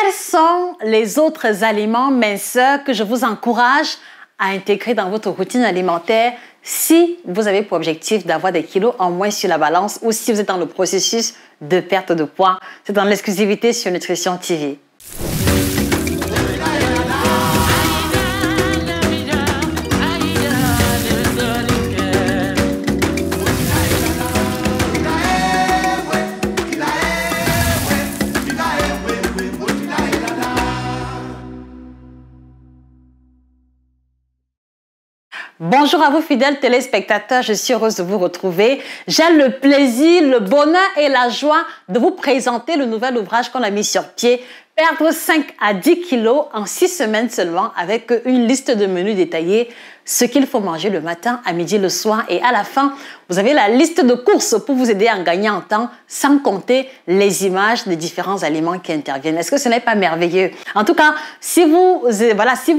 quels sont les autres aliments minceurs que je vous encourage à intégrer dans votre routine alimentaire si vous avez pour objectif d'avoir des kilos en moins sur la balance ou si vous êtes dans le processus de perte de poids? C'est dans l'exclusivité sur Nutrition TV. Bonjour à vous fidèles téléspectateurs, je suis heureuse de vous retrouver. J'ai le plaisir, le bonheur et la joie de vous présenter le nouvel ouvrage qu'on a mis sur pied, Perdre 5 à 10 kilos en 6 semaines seulement avec une liste de menus détaillés, ce qu'il faut manger le matin, à midi, le soir et à la fin, vous avez la liste de courses pour vous aider à gagner en temps sans compter les images des différents aliments qui interviennent. Est-ce que ce n'est pas merveilleux? En tout cas, si vous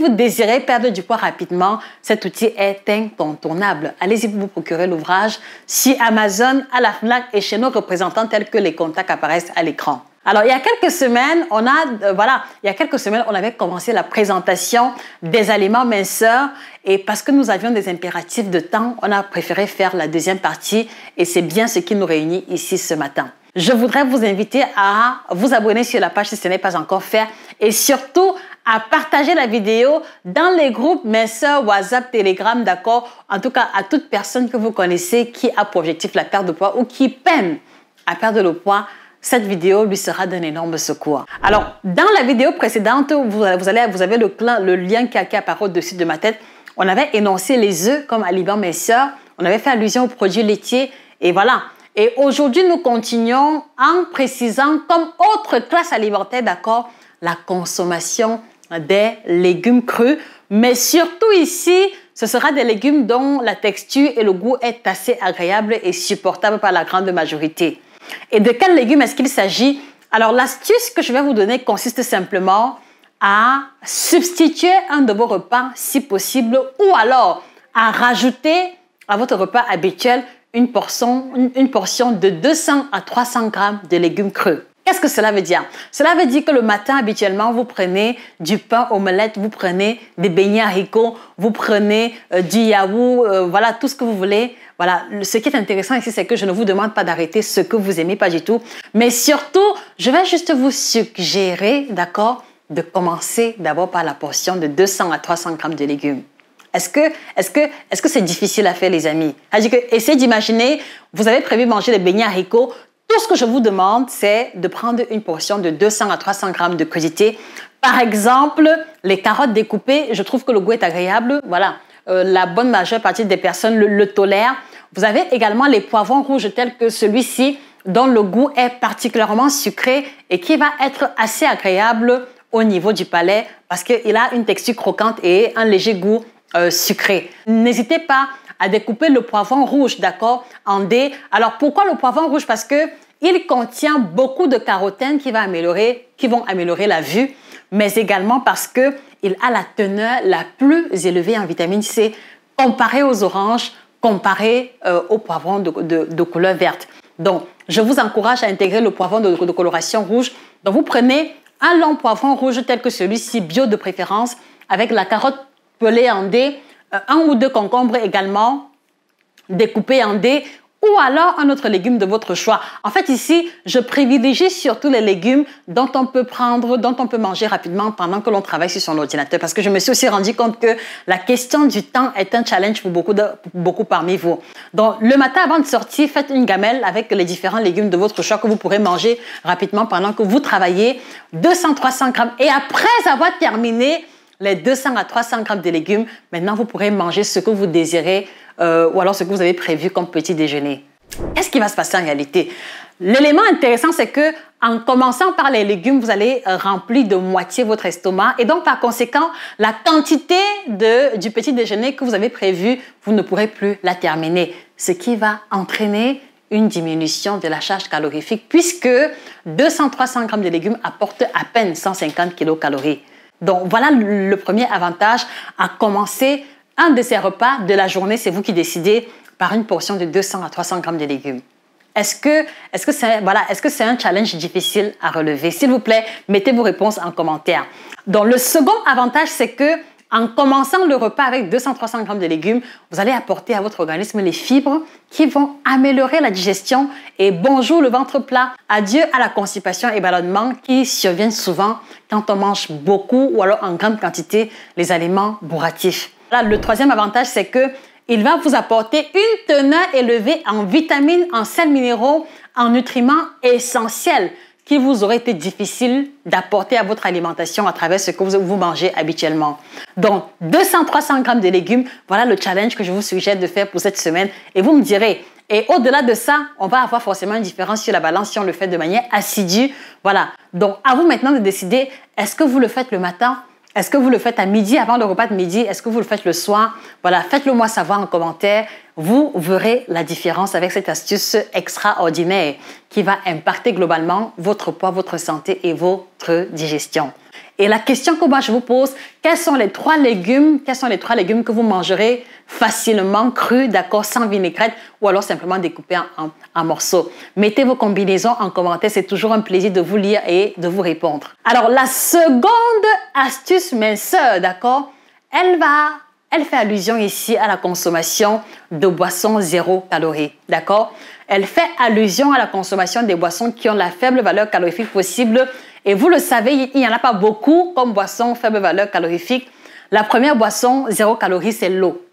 désirez perdre du poids rapidement, cet outil est incontournable. Allez-y pour vous procurer l'ouvrage sur Amazon, à la FNAC et chez nos représentants tels que les contacts apparaissent à l'écran. Alors, il y a quelques semaines, on avait commencé la présentation des aliments minceurs et parce que nous avions des impératifs de temps, on a préféré faire la deuxième partie et c'est bien ce qui nous réunit ici ce matin. Je voudrais vous inviter à vous abonner sur la page si ce n'est pas encore fait et surtout à partager la vidéo dans les groupes minceurs, WhatsApp, Telegram, d'accord? En tout cas, à toute personne que vous connaissez qui a pour objectif la perte de poids ou qui peine à perdre le poids. Cette vidéo lui sera d'un énorme secours. Alors, dans la vidéo précédente, vous avez le lien qui apparaît au-dessus de ma tête. On avait énoncé les œufs comme aliment minceur. On avait fait allusion aux produits laitiers. Et voilà. Et aujourd'hui, nous continuons en précisant comme autre classe alimentaire, d'accord, la consommation des légumes crus. Mais surtout ici, ce sera des légumes dont la texture et le goût est assez agréable et supportable par la grande majorité. Et de quels légumes est-ce qu'il s'agit? Alors, l'astuce que je vais vous donner consiste simplement à substituer un de vos repas si possible ou alors à rajouter à votre repas habituel une portion de 200 à 300 grammes de légumes crus. Qu'est-ce que cela veut dire? Cela veut dire que le matin, habituellement, vous prenez du pain omelette, vous prenez des beignets haricots, vous prenez du yaourt, voilà, tout ce que vous voulez. Voilà, ce qui est intéressant ici, c'est que je ne vous demande pas d'arrêter ce que vous aimez, pas du tout. Mais surtout, je vais juste vous suggérer, d'accord, de commencer d'abord par la portion de 200 à 300 grammes de légumes. Est-ce que c'est difficile à faire, les amis? C'est-à-dire que, essayez d'imaginer, vous avez prévu manger des beignets haricots. Tout ce que je vous demande, c'est de prendre une portion de 200 à 300 grammes de crudités. Par exemple, les carottes découpées, je trouve que le goût est agréable. Voilà, la bonne majeure partie des personnes le tolèrent. Vous avez également les poivrons rouges tels que celui-ci, dont le goût est particulièrement sucré et qui va être assez agréable au niveau du palais parce qu'il a une texture croquante et un léger goût sucré. N'hésitez pas à découper le poivron rouge, d'accord, en dés. Alors, pourquoi le poivron rouge? Parce que il contient beaucoup de carotène qui vont améliorer la vue, mais également parce que il a la teneur la plus élevée en vitamine C comparé aux oranges, comparé au poivron de couleur verte. Donc, je vous encourage à intégrer le poivron de coloration rouge. Donc, vous prenez un long poivron rouge tel que celui-ci, bio de préférence, avec la carotte pelée en dés, un ou deux concombres également découpés en dés, ou alors un autre légume de votre choix. En fait, ici, je privilégie surtout les légumes dont on peut manger rapidement pendant que l'on travaille sur son ordinateur. Parce que je me suis aussi rendu compte que la question du temps est un challenge pour beaucoup parmi vous. Donc, le matin avant de sortir, faites une gamelle avec les différents légumes de votre choix que vous pourrez manger rapidement pendant que vous travaillez. 200-300 grammes. Et après avoir terminé les 200 à 300 grammes de légumes, maintenant, vous pourrez manger ce que vous désirez ou alors ce que vous avez prévu comme petit déjeuner. Qu'est-ce qui va se passer en réalité? L'élément intéressant, c'est que en commençant par les légumes, vous allez remplir de moitié votre estomac et donc par conséquent, la quantité du petit déjeuner que vous avez prévu, vous ne pourrez plus la terminer, ce qui va entraîner une diminution de la charge calorifique puisque 200-300 grammes de légumes apportent à peine 150 kilocalories. Donc voilà le premier avantage à commencer un de ces repas de la journée, c'est vous qui décidez, par une portion de 200 à 300 grammes de légumes. Est-ce que c'est un challenge difficile à relever? S'il vous plaît, mettez vos réponses en commentaire. Donc, le second avantage, c'est que en commençant le repas avec 200-300 grammes de légumes, vous allez apporter à votre organisme les fibres qui vont améliorer la digestion. Et bonjour le ventre plat. Adieu à la constipation et ballonnement qui surviennent souvent quand on mange beaucoup ou alors en grande quantité les aliments bourratifs. Là, le troisième avantage, c'est que il va vous apporter une teneur élevée en vitamines, en sels minéraux, en nutriments essentiels qu'il vous aurait été difficile d'apporter à votre alimentation à travers ce que vous mangez habituellement. Donc, 200-300 grammes de légumes, voilà le challenge que je vous suggère de faire pour cette semaine. Et vous me direz, et au-delà de ça, on va avoir forcément une différence sur la balance si on le fait de manière assidue. Voilà. Donc, à vous maintenant de décider, est-ce que vous le faites le matin? Est-ce que vous le faites à midi, avant le repas de midi? Est-ce que vous le faites le soir? Voilà, faites-le moi savoir en commentaire. Vous verrez la différence avec cette astuce extraordinaire qui va impacter globalement votre poids, votre santé et votre digestion. Et la question que moi je vous pose, quels sont les trois légumes que vous mangerez facilement crus, d'accord, sans vinaigrette ou alors simplement découpés en morceaux? Mettez vos combinaisons en commentaire, c'est toujours un plaisir de vous lire et de vous répondre. Alors la seconde astuce minceur, d'accord, elle fait allusion ici à la consommation de boissons zéro calorie, d'accord? Elle fait allusion à la consommation des boissons qui ont la faible valeur calorifique possible. Et vous le savez, il n'y en a pas beaucoup comme boissons faible valeur calorifique. La première boisson zéro calorie, c'est l'eau.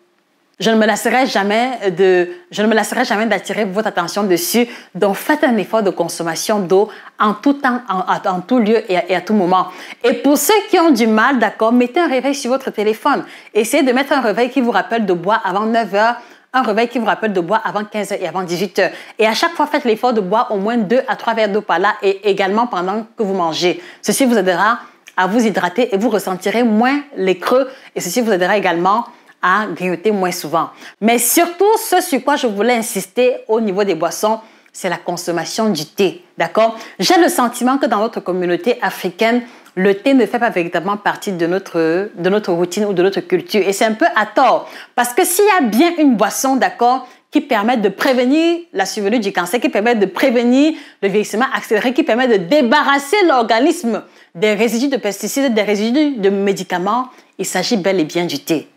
Je ne me lasserai jamais d'attirer votre attention dessus. Donc, faites un effort de consommation d'eau en tout temps, en tout lieu et à tout moment. Et pour ceux qui ont du mal, d'accord, mettez un réveil sur votre téléphone. Essayez de mettre un réveil qui vous rappelle de boire avant 9 heures, un réveil qui vous rappelle de boire avant 15 heures et avant 18 heures. Et à chaque fois, faites l'effort de boire au moins 2 à 3 verres d'eau par là et également pendant que vous mangez. Ceci vous aidera à vous hydrater et vous ressentirez moins les creux. Et ceci vous aidera également à grignoter moins souvent. Mais surtout, ce sur quoi je voulais insister au niveau des boissons, c'est la consommation du thé, d'accord? J'ai le sentiment que dans notre communauté africaine, le thé ne fait pas véritablement partie de notre routine ou de notre culture. Et c'est un peu à tort. Parce que s'il y a bien une boisson, d'accord, qui permet de prévenir la survenue du cancer, qui permet de prévenir le vieillissement accéléré, qui permet de débarrasser l'organisme des résidus de pesticides, des résidus de médicaments, il s'agit bel et bien du thé.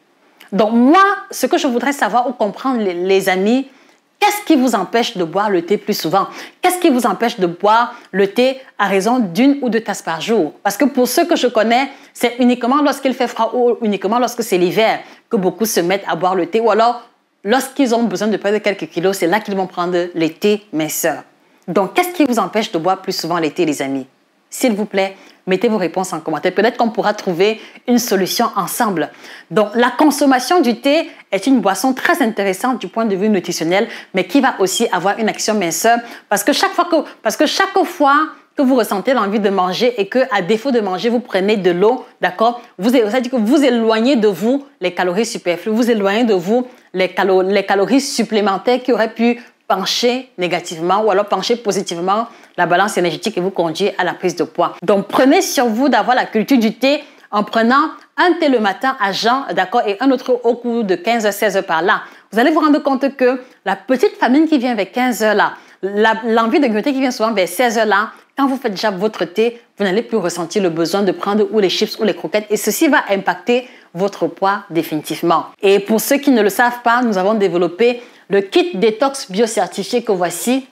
Donc moi, ce que je voudrais savoir ou comprendre, les amis, qu'est-ce qui vous empêche de boire le thé plus souvent? Qu'est-ce qui vous empêche de boire le thé à raison d'1 ou 2 tasses par jour? Parce que pour ceux que je connais, c'est uniquement lorsqu'il fait froid ou uniquement lorsque c'est l'hiver que beaucoup se mettent à boire le thé. Ou alors, lorsqu'ils ont besoin de perdre quelques kilos, c'est là qu'ils vont prendre les thés minceurs. Donc, qu'est-ce qui vous empêche de boire plus souvent le thé, les amis? S'il vous plaît, mettez vos réponses en commentaire. Peut-être qu'on pourra trouver une solution ensemble. Donc, la consommation du thé est une boisson très intéressante du point de vue nutritionnel, mais qui va aussi avoir une action minceur. Parce que chaque fois que vous ressentez l'envie de manger et que, à défaut de manger, vous prenez de l'eau, d'accord? Ça dit que vous éloignez de vous les calories superflues, vous éloignez de vous les calories supplémentaires qui auraient pu pencher négativement ou alors pencher positivement la balance énergétique et vous conduire à la prise de poids. Donc, prenez sur vous d'avoir la culture du thé en prenant un thé le matin à jeun, d'accord, et un autre au cours de 15 heures, 16 heures par là. Vous allez vous rendre compte que la petite famine qui vient vers 15 heures là, l'envie de grignoter qui vient souvent vers 16 heures là, quand vous faites déjà votre thé, vous n'allez plus ressentir le besoin de prendre ou les chips ou les croquettes et ceci va impacter votre poids définitivement. Et pour ceux qui ne le savent pas, nous avons développé le kit détox bio-certifié que voici.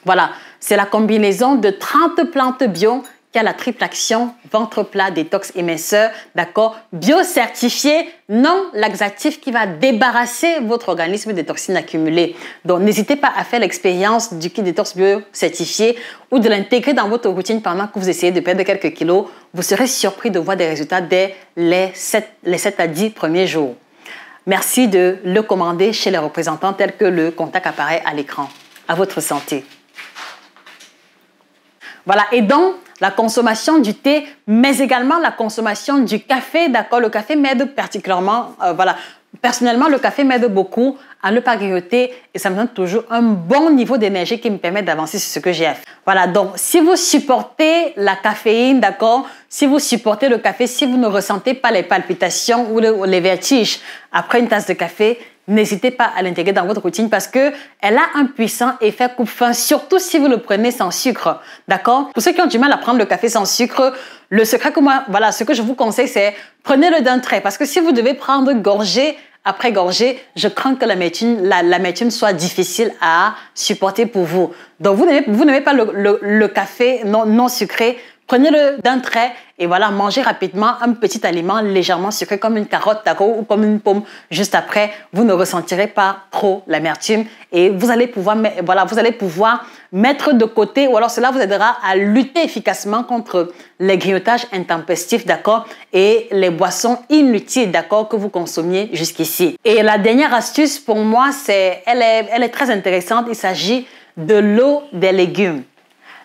Voilà, c'est la combinaison de 30 plantes bio qui a la triple action ventre plat, détox et minceur, d'accord, bio-certifié, non laxatif qui va débarrasser votre organisme des toxines accumulées. Donc, n'hésitez pas à faire l'expérience du kit détox bio-certifié ou de l'intégrer dans votre routine pendant que vous essayez de perdre quelques kilos. Vous serez surpris de voir des résultats dès les 7 à 10 premiers jours. Merci de le commander chez les représentants tels que le contact apparaît à l'écran. À votre santé. Voilà, et donc, la consommation du thé, mais également la consommation du café, d'accord? Le café m'aide particulièrement, voilà. Personnellement, le café m'aide beaucoup à ne pas grignoter et ça me donne toujours un bon niveau d'énergie qui me permet d'avancer sur ce que j'ai à faire. Voilà, donc si vous supportez la caféine, d'accord? Si vous supportez le café, si vous ne ressentez pas les palpitations ou les vertiges après une tasse de café, n'hésitez pas à l'intégrer dans votre routine parce qu'elle a un puissant effet coupe-faim, surtout si vous le prenez sans sucre. D'accord? Pour ceux qui ont du mal à prendre le café sans sucre, le secret que moi, voilà, ce que je vous conseille, c'est prenez-le d'un trait. Parce que si vous devez prendre gorgée après gorgée, je crains que l'amertume soit difficile à supporter pour vous. Donc, vous n'aimez pas le café non sucré. Prenez-le d'un trait et voilà, mangez rapidement un petit aliment légèrement sucré comme une carotte, d'accord, ou comme une pomme. Juste après, vous ne ressentirez pas trop l'amertume et vous allez pouvoir mettre de côté, ou alors cela vous aidera à lutter efficacement contre les grignotages intempestifs, d'accord, et les boissons inutiles, d'accord, que vous consommiez jusqu'ici. Et la dernière astuce pour moi, elle est très intéressante. Il s'agit de l'eau des légumes.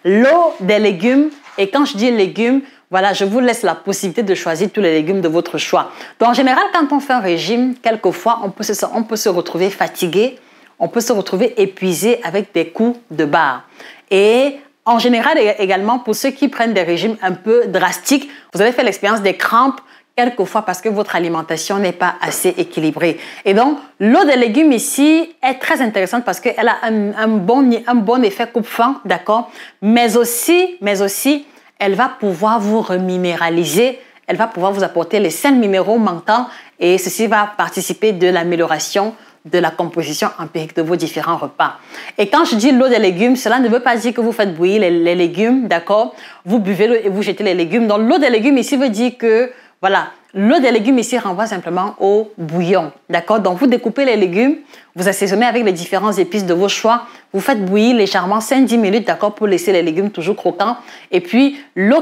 L'eau des légumes. Et quand je dis légumes, voilà, je vous laisse la possibilité de choisir tous les légumes de votre choix. Donc, en général, quand on fait un régime, quelquefois, on peut se retrouver fatigué, on peut se retrouver épuisé avec des coups de barre. Et en général, également, pour ceux qui prennent des régimes un peu drastiques, vous avez fait l'expérience des crampes, quelquefois parce que votre alimentation n'est pas assez équilibrée. Et donc, l'eau des légumes ici est très intéressante parce qu'elle a un bon effet coupe-faim, d'accord? Mais aussi, elle va pouvoir vous reminéraliser, elle va pouvoir vous apporter les sels minéraux manquants et ceci va participer de l'amélioration de la composition empirique de vos différents repas. Et quand je dis l'eau des légumes, cela ne veut pas dire que vous faites bouillir les légumes, d'accord? Vous buvez l'eau et vous jetez les légumes. Donc, l'eau des légumes ici veut dire que voilà, l'eau des légumes ici renvoie simplement au bouillon, d'accord? Donc, vous découpez les légumes, vous assaisonnez avec les différentes épices de vos choix, vous faites bouillir légèrement 5-10 minutes, d'accord, pour laisser les légumes toujours croquants. Et puis, l'eau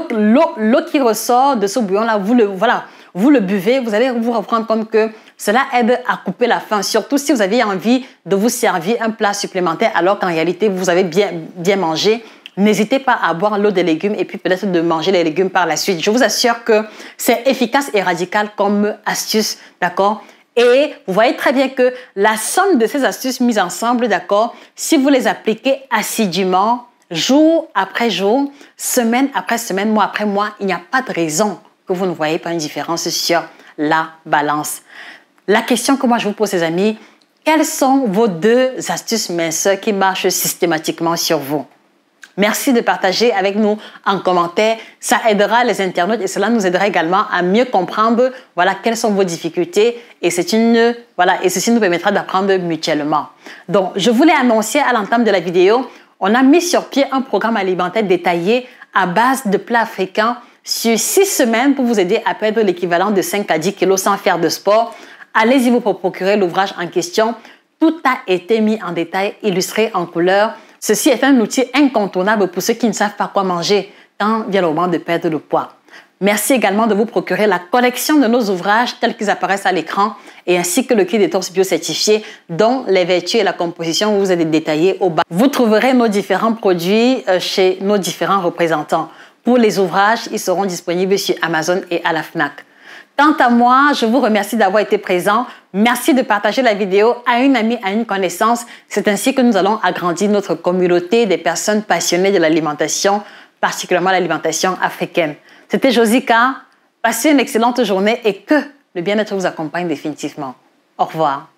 qui ressort de ce bouillon-là, vous le buvez, vous allez vous rendre compte que cela aide à couper la faim, surtout si vous avez envie de vous servir un plat supplémentaire alors qu'en réalité, vous avez bien mangé. N'hésitez pas à boire l'eau des légumes et puis peut-être de manger les légumes par la suite. Je vous assure que c'est efficace et radical comme astuce, d'accord? Et vous voyez très bien que la somme de ces astuces mises ensemble, d'accord, si vous les appliquez assidûment, jour après jour, semaine après semaine, mois après mois, il n'y a pas de raison que vous ne voyez pas une différence sur la balance. La question que moi je vous pose, les amis, quelles sont vos 2 astuces minceurs qui marchent systématiquement sur vous? Merci de partager avec nous en commentaire. Ça aidera les internautes et cela nous aidera également à mieux comprendre voilà, quelles sont vos difficultés et ceci nous permettra d'apprendre mutuellement. Donc, je voulais annoncer à l'entame de la vidéo, on a mis sur pied un programme alimentaire détaillé à base de plats africains sur 6 semaines pour vous aider à perdre l'équivalent de 5 à 10 kilos sans faire de sport. Allez-y vous procurer l'ouvrage en question. Tout a été mis en détail, illustré en couleur. Ceci est un outil incontournable pour ceux qui ne savent pas quoi manger quand vient le moment de perdre le poids. Merci également de vous procurer la collection de nos ouvrages tels qu'ils apparaissent à l'écran et ainsi que le kit détox bio certifié dont les vertus et la composition vous êtes détaillées au bas. Vous trouverez nos différents produits chez nos différents représentants. Pour les ouvrages, ils seront disponibles sur Amazon et à la Fnac. Quant à moi, je vous remercie d'avoir été présent. Merci de partager la vidéo à une amie, à une connaissance. C'est ainsi que nous allons agrandir notre communauté des personnes passionnées de l'alimentation, particulièrement l'alimentation africaine. C'était Josika. Passez une excellente journée et que le bien-être vous accompagne définitivement. Au revoir.